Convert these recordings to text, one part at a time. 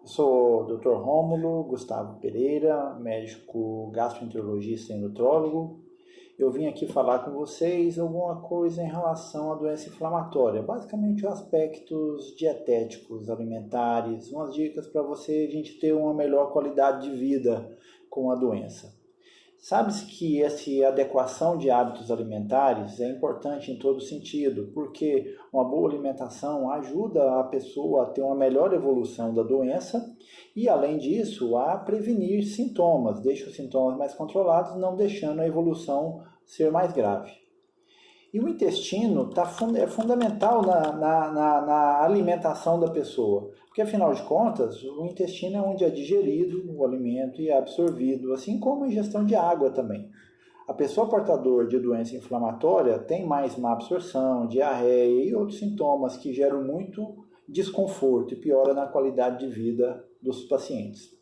Sou o Dr. Rômulo Gustavo Pereira, médico gastroenterologista e nutrólogo. Eu vim aqui falar com vocês alguma coisa em relação à doença inflamatória, basicamente os aspectos dietéticos, alimentares, umas dicas para a gente ter uma melhor qualidade de vida com a doença. Sabe-se que essa adequação de hábitos alimentares é importante em todo sentido, porque uma boa alimentação ajuda a pessoa a ter uma melhor evolução da doença e, além disso, a prevenir sintomas, deixa os sintomas mais controlados, não deixando a evolução ser mais grave. E o intestino é fundamental na alimentação da pessoa, porque afinal de contas, o intestino é onde é digerido o alimento e é absorvido, assim como a ingestão de água também. A pessoa portadora de doença inflamatória tem mais má absorção, diarreia e outros sintomas que geram muito desconforto e piora na qualidade de vida dos pacientes.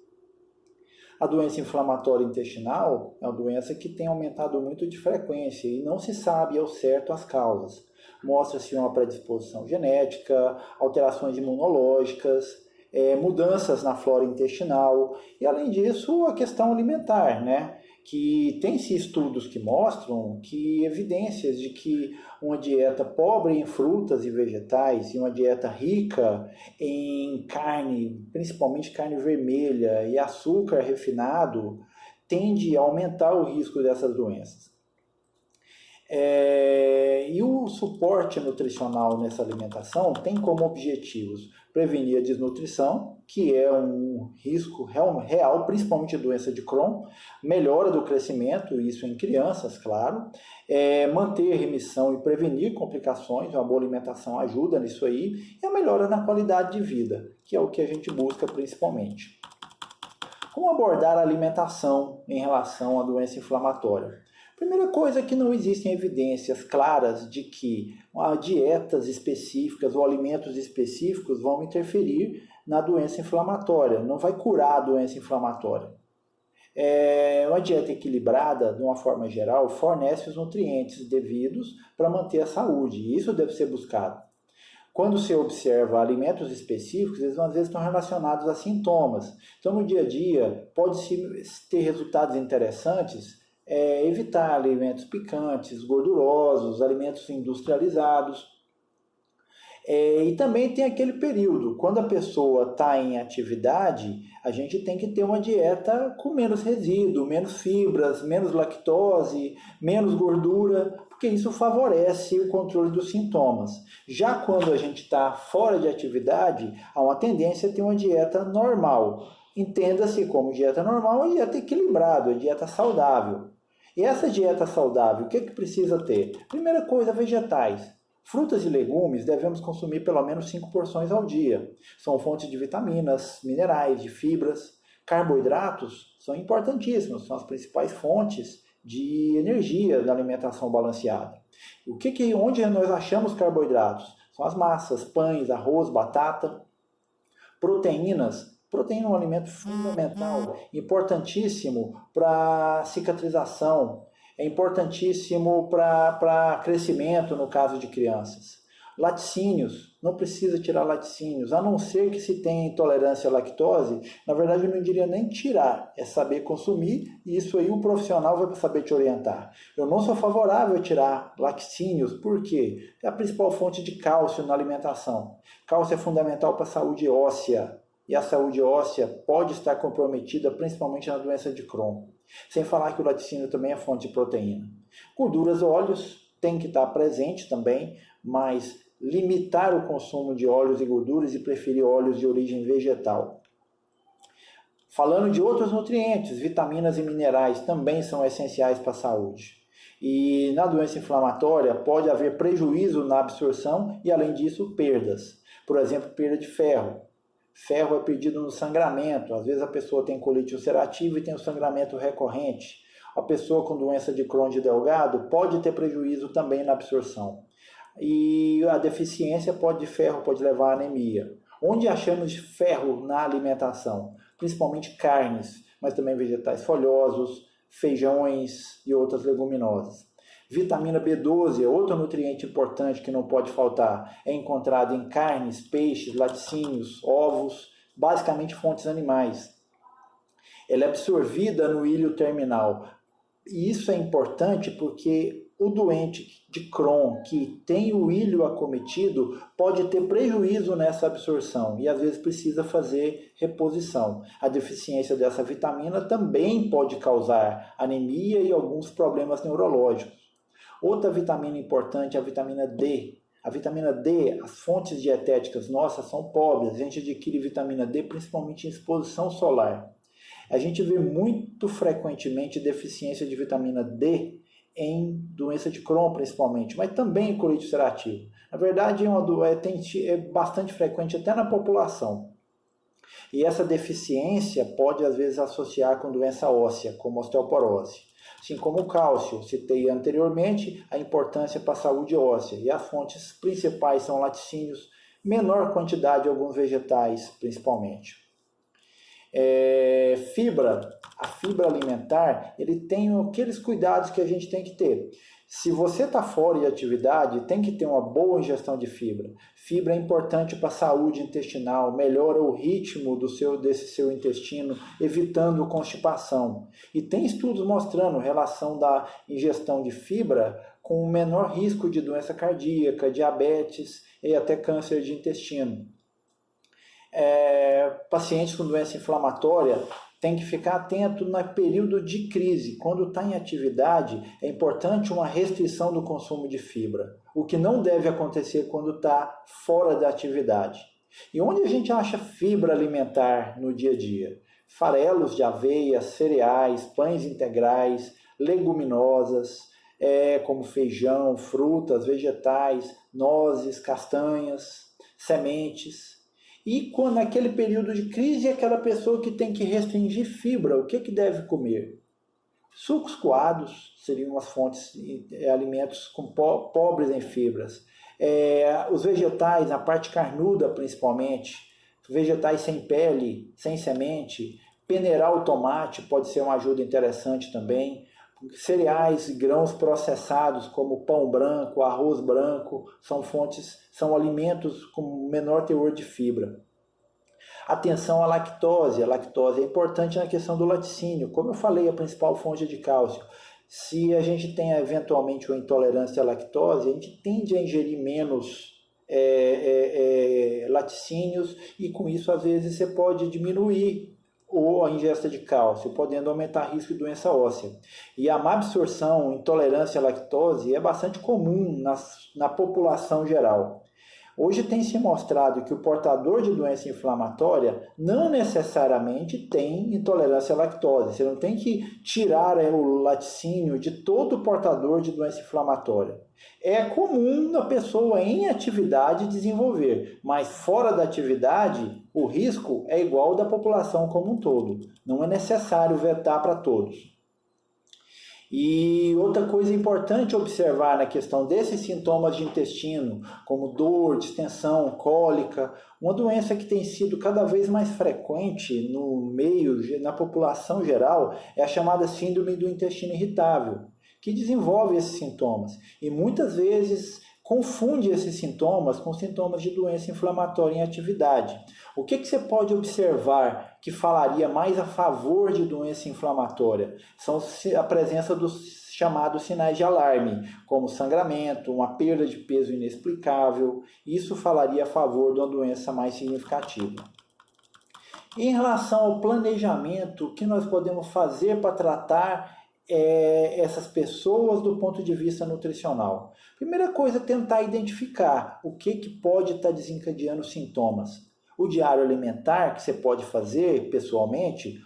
A doença inflamatória intestinal é uma doença que tem aumentado muito de frequência e não se sabe ao certo as causas. Mostra-se uma predisposição genética, alterações imunológicas, mudanças na flora intestinal e, além disso, a questão alimentar, né? Que tem-se estudos que mostram que evidências de que uma dieta pobre em frutas e vegetais e uma dieta rica em carne, principalmente carne vermelha e açúcar refinado, tende a aumentar o risco dessas doenças. E o suporte nutricional nessa alimentação tem como objetivos prevenir a desnutrição, que é um risco real, principalmente doença de Crohn, melhora do crescimento, isso em crianças, claro, manter remissão e prevenir complicações, uma boa alimentação ajuda nisso aí, e a melhora na qualidade de vida, que é o que a gente busca principalmente. Como abordar a alimentação em relação à doença inflamatória? Primeira coisa é que não existem evidências claras de que dietas específicas ou alimentos específicos vão interferir na doença inflamatória, não vai curar a doença inflamatória. Uma dieta equilibrada, de uma forma geral, fornece os nutrientes devidos para manter a saúde, e isso deve ser buscado. Quando se observa alimentos específicos, eles às vezes estão relacionados a sintomas. Então, no dia a dia, pode-se ter resultados interessantes, evitar alimentos picantes, gordurosos, alimentos industrializados. E também tem aquele período, quando a pessoa está em atividade, a gente tem que ter uma dieta com menos resíduo, menos fibras, menos lactose, menos gordura, porque isso favorece o controle dos sintomas. Já quando a gente está fora de atividade, há uma tendência a ter uma dieta normal. Entenda-se como dieta normal, a dieta equilibrada, a dieta saudável. E essa dieta saudável, o que precisa ter? Primeira coisa, vegetais. Frutas e legumes devemos consumir pelo menos 5 porções ao dia. São fontes de vitaminas, minerais, de fibras. Carboidratos são importantíssimos, são as principais fontes de energia da alimentação balanceada. Onde nós achamos carboidratos? São as massas, pães, arroz, batata. Proteínas. Proteína é um alimento fundamental, importantíssimo para cicatrização, é importantíssimo para crescimento no caso de crianças. Laticínios, não precisa tirar laticínios, a não ser que se tenha intolerância à lactose, na verdade eu não diria nem tirar, é saber consumir, e isso aí o profissional vai saber te orientar. Eu não sou favorável a tirar laticínios, porque é a principal fonte de cálcio na alimentação. Cálcio é fundamental para a saúde óssea, e a saúde óssea pode estar comprometida principalmente na doença de Crohn. Sem falar que o laticínio também é fonte de proteína. Gorduras, óleos, tem que estar presente também, mas limitar o consumo de óleos e gorduras e preferir óleos de origem vegetal. Falando de outros nutrientes, vitaminas e minerais também são essenciais para a saúde. E na doença inflamatória pode haver prejuízo na absorção e, além disso, perdas. Por exemplo, perda de ferro. Ferro é perdido no sangramento, às vezes a pessoa tem colite ulcerativa e tem o sangramento recorrente. A pessoa com doença de Crohn de Delgado pode ter prejuízo também na absorção. E a deficiência de ferro pode levar à anemia. Onde achamos ferro na alimentação? Principalmente carnes, mas também vegetais folhosos, feijões e outras leguminosas. Vitamina B12 é outro nutriente importante que não pode faltar. É encontrado em carnes, peixes, laticínios, ovos, basicamente fontes animais. Ela é absorvida no íleo terminal. E isso é importante porque o doente de Crohn que tem o íleo acometido pode ter prejuízo nessa absorção e às vezes precisa fazer reposição. A deficiência dessa vitamina também pode causar anemia e alguns problemas neurológicos. Outra vitamina importante é a vitamina D. A vitamina D, as fontes dietéticas nossas são pobres. A gente adquire vitamina D principalmente em exposição solar. A gente vê muito frequentemente deficiência de vitamina D em doença de Crohn, principalmente, mas também em colite ulcerativa. Na verdade, é bastante frequente até na população. E essa deficiência pode, às vezes, associar com doença óssea, como osteoporose. Assim como o cálcio, citei anteriormente, a importância para a saúde óssea. E as fontes principais são laticínios, menor quantidade alguns vegetais, principalmente. A fibra alimentar, ele tem aqueles cuidados que a gente tem que ter. Se você está fora de atividade, tem que ter uma boa ingestão de fibra. Fibra é importante para a saúde intestinal, melhora o ritmo desse seu intestino, evitando constipação. E tem estudos mostrando relação da ingestão de fibra com o menor risco de doença cardíaca, diabetes e até câncer de intestino. Pacientes com doença inflamatória tem que ficar atento no período de crise. Quando está em atividade, é importante uma restrição do consumo de fibra, o que não deve acontecer quando está fora da atividade. E onde a gente acha fibra alimentar no dia a dia? Farelos de aveia, cereais, pães integrais, leguminosas, como feijão, frutas, vegetais, nozes, castanhas, sementes. E quando naquele período de crise, aquela pessoa que tem que restringir fibra, o que deve comer? Sucos coados seriam as fontes, alimentos pobres em fibras. Os vegetais, a parte carnuda principalmente, vegetais sem pele, sem semente, peneirar o tomate pode ser uma ajuda interessante também. Cereais e grãos processados como pão branco, arroz branco, são alimentos com menor teor de fibra. Atenção à lactose. A lactose é importante na questão do laticínio. Como eu falei, a principal fonte de cálcio. Se a gente tem eventualmente uma intolerância à lactose, a gente tende a ingerir menos laticínios e com isso às vezes você pode diminuir a ingesta de cálcio, podendo aumentar o risco de doença óssea. E a má absorção, intolerância à lactose é bastante comum na população geral. Hoje tem se mostrado que o portador de doença inflamatória não necessariamente tem intolerância à lactose. Você não tem que tirar o laticínio de todo portador de doença inflamatória. É comum a pessoa em atividade desenvolver, mas fora da atividade o risco é igual ao da população como um todo. Não é necessário vetar para todos. E outra coisa importante observar na questão desses sintomas de intestino, como dor, distensão, cólica, uma doença que tem sido cada vez mais frequente na população geral, é a chamada síndrome do intestino irritável, que desenvolve esses sintomas e muitas vezes confunde esses sintomas com sintomas de doença inflamatória em atividade. O que você pode observar que falaria mais a favor de doença inflamatória? São a presença dos chamados sinais de alarme, como sangramento, uma perda de peso inexplicável. Isso falaria a favor de uma doença mais significativa. Em relação ao planejamento, o que nós podemos fazer para tratar essas pessoas do ponto de vista nutricional? Primeira coisa, tentar identificar o que pode estar desencadeando sintomas. O diário alimentar, que você pode fazer pessoalmente,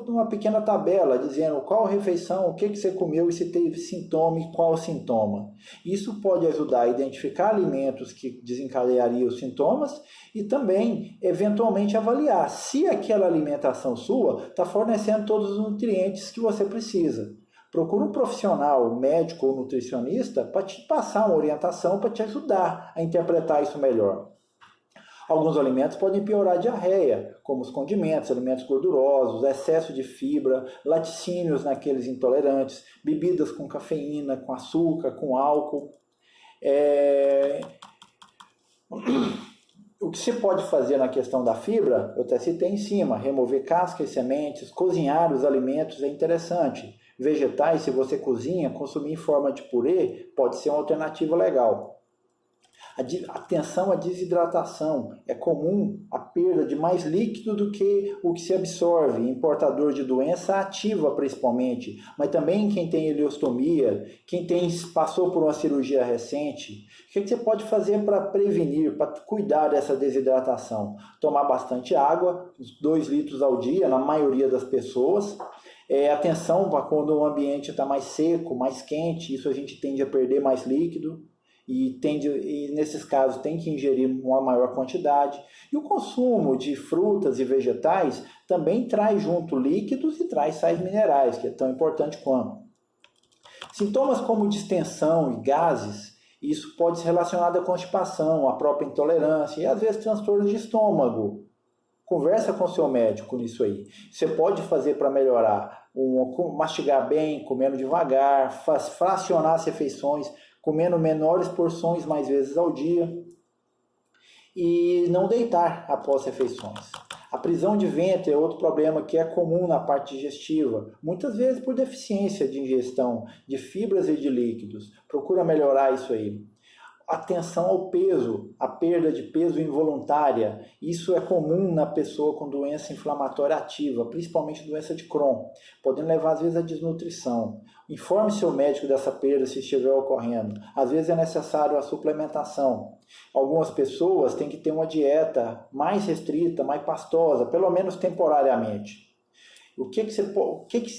uma pequena tabela dizendo qual refeição, o que você comeu e se teve sintoma e qual sintoma. Isso pode ajudar a identificar alimentos que desencadeariam os sintomas e também, eventualmente, avaliar se aquela alimentação sua está fornecendo todos os nutrientes que você precisa. Procura um profissional, médico ou nutricionista, para te passar uma orientação, para te ajudar a interpretar isso melhor. Alguns alimentos podem piorar a diarreia, como os condimentos, alimentos gordurosos, excesso de fibra, laticínios naqueles intolerantes, bebidas com cafeína, com açúcar, com álcool. O que se pode fazer na questão da fibra, eu até citei em cima, remover cascas e sementes, cozinhar os alimentos é interessante. Vegetais, se você cozinha, consumir em forma de purê pode ser uma alternativa legal. Atenção à desidratação. É comum a perda de mais líquido do que o que se absorve em portador de doença ativa, principalmente, mas também quem tem ileostomia, quem passou por uma cirurgia recente. O que você pode fazer para prevenir, para cuidar dessa desidratação? Tomar bastante água, 2 litros ao dia, na maioria das pessoas. Atenção para quando o ambiente está mais seco, mais quente, isso a gente tende a perder mais líquido. E nesses casos tem que ingerir uma maior quantidade. E o consumo de frutas e vegetais também traz junto líquidos e traz sais minerais, que é tão importante quanto. Sintomas como distensão e gases, isso pode ser relacionado à constipação, à própria intolerância e às vezes transtornos de estômago. Conversa com o seu médico nisso aí. Você pode fazer para melhorar, mastigar bem, comendo devagar, fracionar as refeições, comendo menores porções mais vezes ao dia e não deitar após refeições. A prisão de ventre é outro problema que é comum na parte digestiva, muitas vezes por deficiência de ingestão de fibras e de líquidos. Procura melhorar isso aí. Atenção ao peso, a perda de peso involuntária. Isso é comum na pessoa com doença inflamatória ativa, principalmente doença de Crohn, podendo levar às vezes à desnutrição. Informe seu médico dessa perda se estiver ocorrendo. Às vezes é necessário a suplementação. Algumas pessoas têm que ter uma dieta mais restrita, mais pastosa, pelo menos temporariamente. O que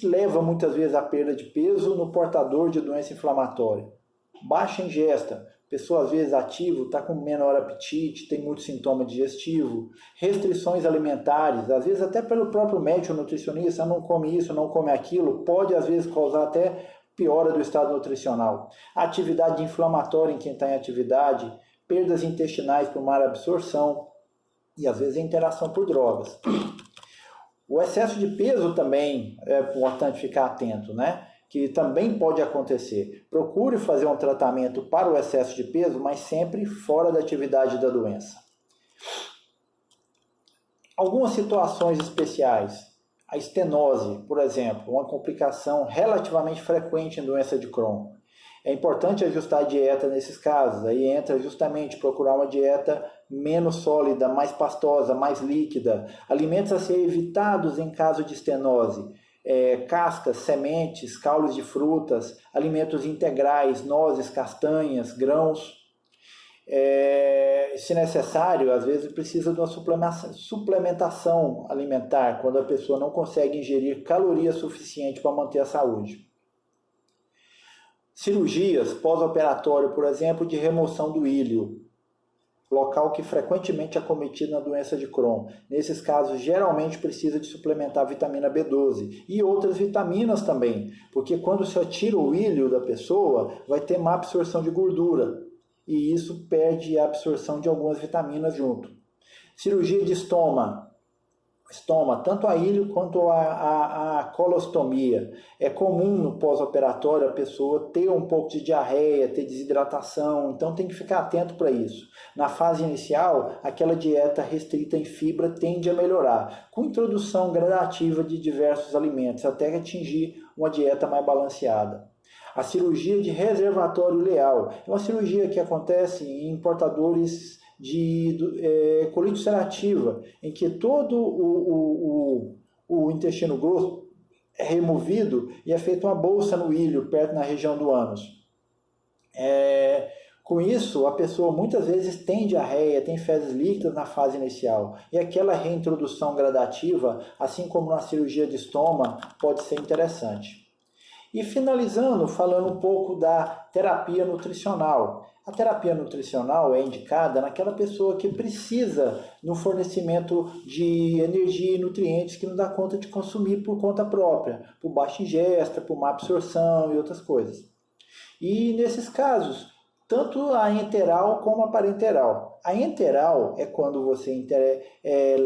leva muitas vezes à perda de peso no portador de doença inflamatória? Baixa ingesta. Pessoa às vezes ativa, está com menor apetite, tem muito sintoma digestivo, restrições alimentares, às vezes até pelo próprio médico nutricionista, não come isso, não come aquilo, pode às vezes causar até piora do estado nutricional. Atividade inflamatória em quem está em atividade, perdas intestinais por má absorção e às vezes a interação por drogas. O excesso de peso também é importante ficar atento, né? Que também pode acontecer. Procure fazer um tratamento para o excesso de peso, mas sempre fora da atividade da doença. Algumas situações especiais. A estenose, por exemplo, uma complicação relativamente frequente em doença de Crohn. É importante ajustar a dieta nesses casos. Aí entra justamente procurar uma dieta menos sólida, mais pastosa, mais líquida. Alimentos a ser evitados em caso de estenose. Cascas, sementes, caules de frutas, alimentos integrais, nozes, castanhas, grãos. Se necessário, às vezes precisa de uma suplementação alimentar, quando a pessoa não consegue ingerir calorias suficientes para manter a saúde. Cirurgias pós-operatório, por exemplo, de remoção do íleo, local que frequentemente é acometido na doença de Crohn. Nesses casos, geralmente precisa de suplementar vitamina B12 e outras vitaminas também, porque quando você tira o íleo da pessoa, vai ter má absorção de gordura e isso perde a absorção de algumas vitaminas junto. Cirurgia de estômago, tanto a íleo quanto a colostomia. É comum no pós-operatório a pessoa ter um pouco de diarreia, ter desidratação, então tem que ficar atento para isso. Na fase inicial, aquela dieta restrita em fibra tende a melhorar, com introdução gradativa de diversos alimentos, até atingir uma dieta mais balanceada. A cirurgia de reservatório ileal é uma cirurgia que acontece em portadores de colite ulcerativa, em que todo o intestino grosso é removido e é feita uma bolsa no íleo, perto na região do ânus. Com isso, a pessoa muitas vezes tem diarreia, tem fezes líquidas na fase inicial. E aquela reintrodução gradativa, assim como na cirurgia de estômago, pode ser interessante. E finalizando, falando um pouco da terapia nutricional. A terapia nutricional é indicada naquela pessoa que precisa no fornecimento de energia e nutrientes que não dá conta de consumir por conta própria, por baixa ingesta, por má absorção e outras coisas. E nesses casos, tanto a enteral como a parenteral. A enteral é quando você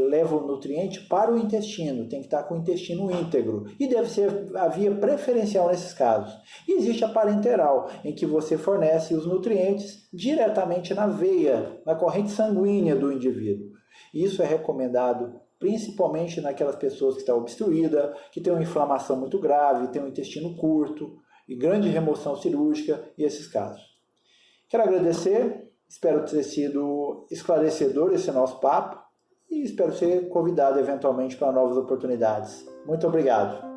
leva o nutriente para o intestino, tem que estar com o intestino íntegro, e deve ser a via preferencial nesses casos. E existe a parenteral, em que você fornece os nutrientes diretamente na veia, na corrente sanguínea do indivíduo. Isso é recomendado principalmente naquelas pessoas que estão obstruídas, que têm uma inflamação muito grave, têm um intestino curto, e grande remoção cirúrgica, e esses casos. Quero agradecer, espero ter sido esclarecedor esse nosso papo, e espero ser convidado eventualmente para novas oportunidades. Muito obrigado.